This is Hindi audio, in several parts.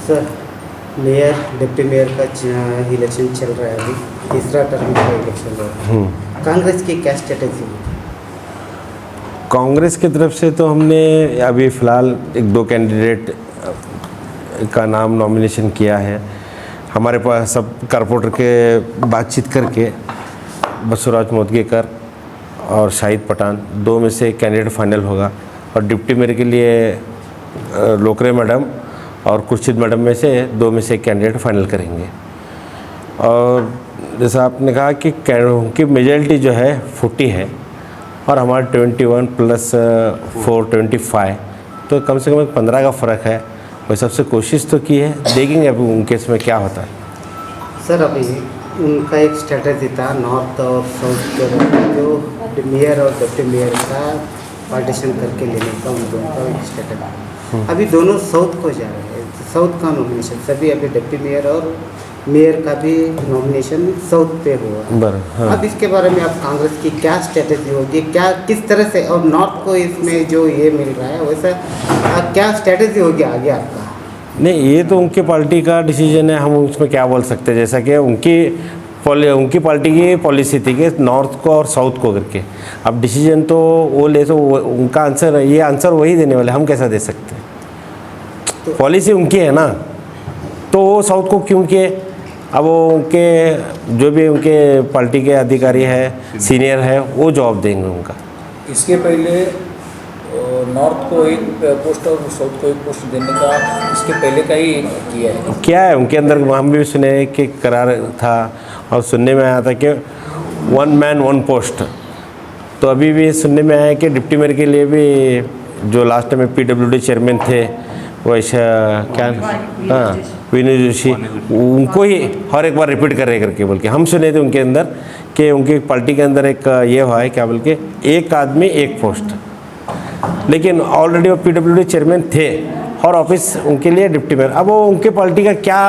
सर, मेयर डिप्टी मेयर का इलेक्शन चल रहा है अभी, तीसरा टर्म का इलेक्शन है। कांग्रेस की क्या स्ट्रेटेजी है? कांग्रेस की तरफ से तो हमने अभी फ़िलहाल एक दो कैंडिडेट का नाम नॉमिनेशन किया है। हमारे पास सब कारपोरेटर के बातचीत करके बसुराज मोदगेकर और शाहिद पठान दो में से एक कैंडिडेट फाइनल होगा और डिप्टी मेयर के लिए लोकरे मैडम और खुर्शीद मैडम में से दो में से एक कैंडिडेट फाइनल करेंगे। और जैसा आपने कहा कि उनकी मेजॉरिटी जो है 40 है और हमारे 21 प्लस 4 25, तो कम से कम 15 का फ़र्क है। वही सबसे कोशिश तो की है, देखेंगे अभी उनके इसमें क्या होता है। सर, अभी उनका एक स्ट्रेटेजी था नॉर्थ और साउथ के जो मेयर और डिप्टी मेयर का पार्टीशन करके लेने का, उन दोनों का एक स्ट्रेटेजी। अभी दोनों साउथ को जा रहे हैं, साउथ का नॉमिनेशन सभी अभी डिप्टी मेयर और मेयर का भी नॉमिनेशन साउथ पे हुआ। हाँ। अब इसके बारे में आप कांग्रेस की क्या स्ट्रेटेजी होगी, क्या किस तरह से, और नॉर्थ को इसमें जो ये मिल रहा है वैसा क्या स्ट्रेटेजी होगी आगे आपका? नहीं, ये तो उनके पार्टी का डिसीजन है, हम उसमें क्या बोल सकते हैं। जैसा कि उनकी पार्टी की पॉलिसी थी कि नॉर्थ को और साउथ को करके, अब डिसीजन तो वो ले, तो उनका आंसर, ये आंसर वही देने वाले, हम कैसा दे सकते हैं? तो पॉलिसी उनकी है ना, तो वो साउथ को क्यों किए? अब वो उनके जो भी उनके पार्टी के अधिकारी है, सीनियर है, वो जवाब देंगे उनका। इसके पहले नॉर्थ को एक पोस्ट और साउथ को एक पोस्ट देने का इसके पहले का ही किया है। क्या है उनके अंदर, हम भी सुने कि करार था और सुनने में आया था कि 1 मैन 1 पोस्ट। तो अभी भी सुनने में आया कि डिप्टी मेयर के लिए भी जो लास्ट में PWD चेयरमैन थे वैसा क्या, हाँ, विनय जोशी, उनको ही हर एक बार रिपीट कर रहे करके बोल के हम सुने थे उनके अंदर कि उनकी पार्टी के अंदर एक ये हुआ है क्या बोल के, एक आदमी एक पोस्ट। लेकिन ऑलरेडी वो PWD चेयरमैन थे और ऑफिस उनके लिए डिप्टी मेयर। अब वो उनके पार्टी का क्या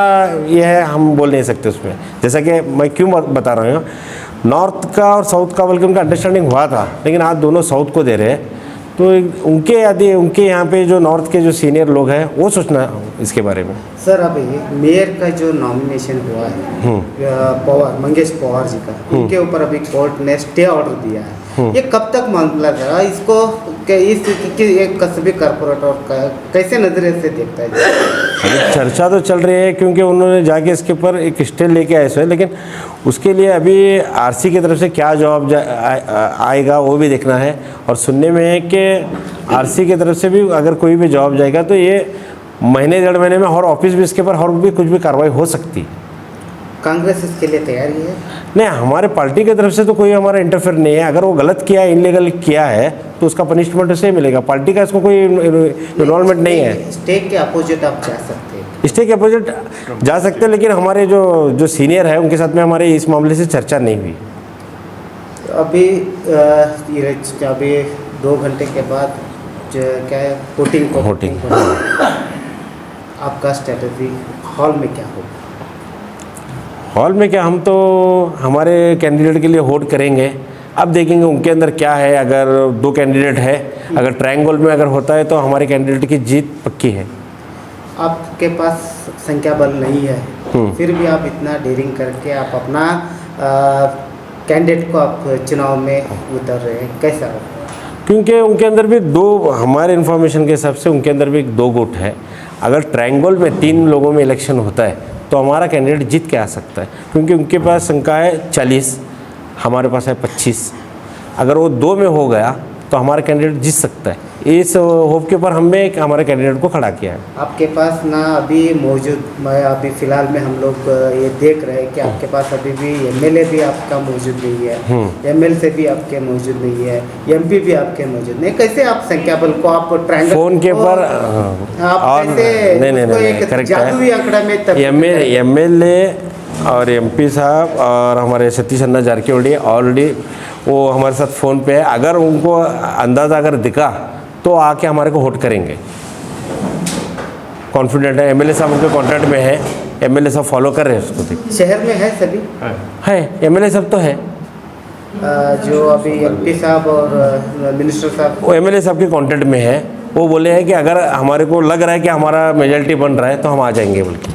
ये है, हम बोल नहीं सकते उसमें। जैसा कि मैं क्यों बता रहा हूँ, नॉर्थ का और साउथ का बल्कि उनका अंडरस्टैंडिंग हुआ था, लेकिन आज दोनों साउथ को दे रहे हैं। तो उनके यदि उनके यहाँ पे जो नॉर्थ के जो सीनियर लोग हैं वो सोचना इसके बारे में। सर, अभी मेयर का जो नॉमिनेशन हुआ है पवार, मंगेश पवार जी का, उनके ऊपर अभी कोर्ट ने स्टे ऑर्डर दिया है। ये कब तक मामला था? इसको एक कस्बी कारपोरेटर कैसे नजरिए से देखता है? अभी चर्चा तो चल रही है क्योंकि उन्होंने जाके इसके ऊपर एक स्टे लेके आए हैं, लेकिन उसके लिए अभी RC की तरफ से क्या जवाब आएगा वो भी देखना है। और सुनने में है कि RC की तरफ से भी अगर कोई भी जवाब जाएगा तो ये महीने 1.5 महीने में और ऑफिस भी इसके ऊपर और भी कुछ भी कार्रवाई हो सकती है। कांग्रेस इसके लिए तैयारी है? नहीं, हमारे पार्टी की तरफ से तो कोई हमारा इंटरफेयर नहीं है। अगर वो गलत किया है, इनलीगल किया है, तो उसका पनिशमेंट उसे मिलेगा। पार्टी का इसको कोई इन्वॉल्वमेंट नहीं है। स्टे के अपोजिट आप जा सकते हैं? स्टे के अपोजिट जा सकते हैं, लेकिन हमारे जो सीनियर है उनके साथ में हमारे इस मामले से चर्चा नहीं हुई। अभी 2 घंटे के बाद क्या है, वोटिंग आपका स्ट्रेटजी हॉल में क्या होगा? हॉल में क्या, हम तो हमारे कैंडिडेट के लिए वोट करेंगे। अब देखेंगे उनके अंदर क्या है। अगर 2 कैंडिडेट है, अगर ट्रायंगल में अगर होता है तो हमारे कैंडिडेट की जीत पक्की है। आपके पास संख्या बल नहीं है, फिर भी आप इतना डेयरिंग करके आप अपना कैंडिडेट को आप चुनाव में उतर रहे हैं, कैसा? क्योंकि उनके अंदर भी 2, हमारे इन्फॉर्मेशन के हिसाब से उनके अंदर भी 2 गुट है। अगर ट्रायंगल में 3 लोगों में इलेक्शन होता है तो हमारा कैंडिडेट जीत के आ सकता है, क्योंकि उनके पास संख्या है 40, हमारे पास है 25। अगर वो 2 में हो गया तो हमारा कैंडिडेट जीत सकता है। इस होप के ऊपर हमने हमारे कैंडिडेट को खड़ा किया है। आपके पास ना अभी मौजूद, अभी फ़िलहाल में हम लोग ये देख रहे हैं कि आपके पास अभी भी MLA भी आपका मौजूद नहीं है, MLC भी आपके मौजूद नहीं है, MP भी आपके मौजूद नहीं। कैसे आप संख्या बल को आप ट्रायंगल फोन के ऊपर आप कैसे नहीं जादुई आंकड़ा में MLA और MP साहब और हमारे सतीश अन्ना जारकिहोली ऑलरेडी वो हमारे साथ फ़ोन पे है। अगर उनको अंदाज़ा अगर दिखा तो आके हमारे को वोट करेंगे, कॉन्फिडेंट है। MLA साहब उनके कॉन्ट्रैक्ट में है, MLA साहब फॉलो कर रहे हैं उसको। शहर में है सभी है MLA साहब तो है, जो अभी MP साहब और मिनिस्टर साहब, वो MLA साहब के कॉन्ट्रैक्ट में है। वो बोले हैं कि अगर हमारे को लग रहा है कि हमारा मेजॉरिटी बन रहा है तो हम आ जाएंगे बोल के।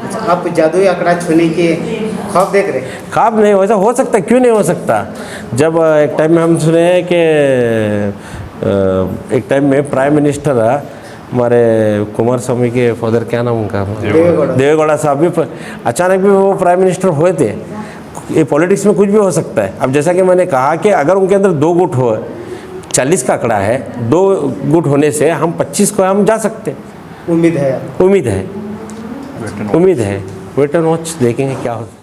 अच्छा, आप जादुई आंकड़ा छूने के ख्वाब देख रहे हैं? ख्वाब नहीं, वैसा हो सकता है, क्यों नहीं हो सकता। जब एक टाइम में हम सुने हैं कि एक टाइम में प्राइम मिनिस्टर हमारे कुमार स्वामी के फादर, क्या नाम उनका, देवेगौड़ा साहब भी अचानक भी वो प्राइम मिनिस्टर हुए थे। ये पॉलिटिक्स में कुछ भी हो सकता है। अब जैसा कि मैंने कहा कि अगर उनके अंदर 2 गुट हो, 40 का आंकड़ा है, 2 गुट होने से हम 25 को हम जा सकते हैं। उम्मीद है? उम्मीद है, उम्मीद है। वेट एंड वॉच, देखेंगे क्या होता है।